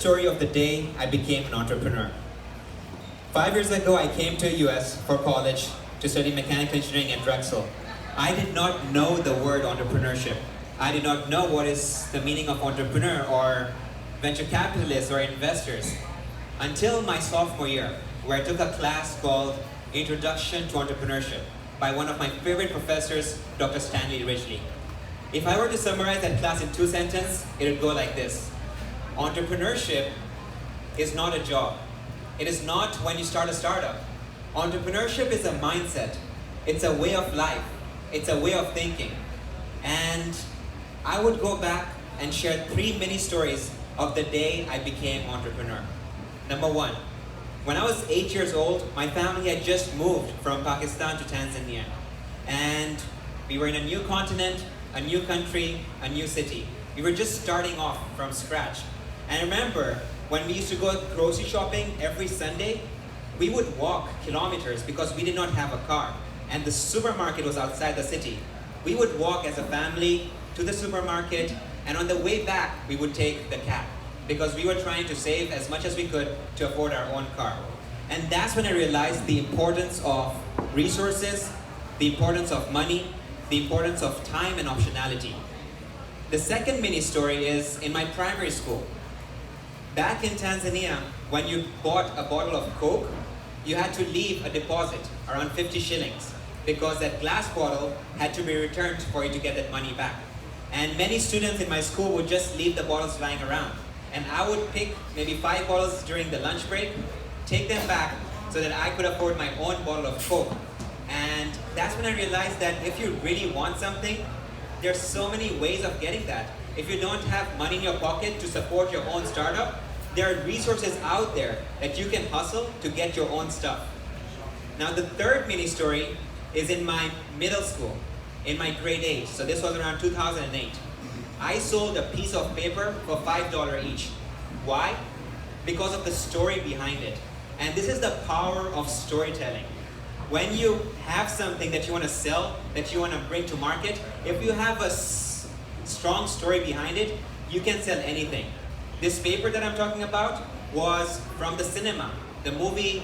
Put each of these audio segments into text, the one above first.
story of the day I became an entrepreneur. 5 years ago, I came to the US for college to study mechanical engineering at Drexel. I did not know the word entrepreneurship. I did not know what is the meaning of entrepreneur or venture capitalists or investors until my sophomore year, where I took a class called Introduction to Entrepreneurship by one of my favorite professors, Dr. Stanley Ridgely. If I were to summarize that class in 2 sentences, it would go like this. Entrepreneurship is not a job. It is not when you start a startup. Entrepreneurship is a mindset. It's a way of life. It's a way of thinking. And I would go back and share 3 mini stories of the day I became entrepreneur. Number 1, when I was 8 years old, my family had just moved from Pakistan to Tanzania. And we were in a new continent, a new country, a new city. We were just starting off from scratch. And I remember when we used to go grocery shopping every Sunday, we would walk kilometers because we did not have a car. And the supermarket was outside the city. We would walk as a family to the supermarket, and on the way back, we would take the cab because we were trying to save as much as we could to afford our own car. And that's when I realized the importance of resources, the importance of money, the importance of time and optionality. The second mini story is in my primary school. Back in Tanzania, when you bought a bottle of Coke, you had to leave a deposit around 50 shillings because that glass bottle had to be returned for you to get that money back. And many students in my school would just leave the bottles lying around. And I would pick maybe 5 bottles during the lunch break, take them back so that I could afford my own bottle of Coke. And that's when I realized that if you really want something, there's so many ways of getting that. If you don't have money in your pocket to support your own startup, there are resources out there that you can hustle to get your own stuff. Now the third mini story is in my middle school, in my grade 8. So this was around 2008. I sold a piece of paper for $5 each. Why? Because of the story behind it. And this is the power of storytelling. When you have something that you want to sell, that you want to bring to market, if you have a strong story behind it, you can sell anything. This paper that I'm talking about was from the cinema. The movie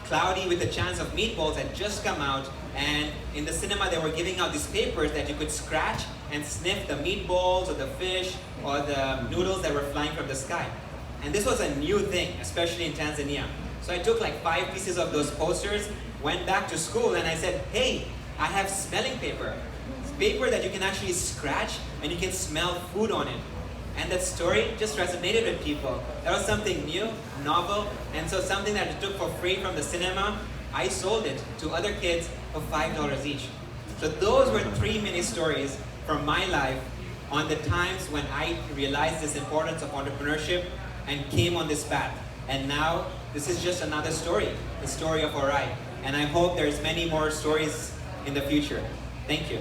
Cloudy with a Chance of Meatballs had just come out, and in the cinema they were giving out these papers that you could scratch and sniff the meatballs or the fish or the noodles that were flying from the sky. And this was a new thing, especially in Tanzania. So I took like 5 pieces of those posters, went back to school, and I said, hey, I have smelling paper. It's paper that you can actually scratch and you can smell food on it. And that story just resonated with people. That was something new, novel, and so something that I took for free from the cinema, I sold it to other kids for $5 each. So those were 3 mini stories from my life on the times when I realized this importance of entrepreneurship and came on this path. And now, this is just another story, the story of Orai. And I hope there's many more stories in the future. Thank you.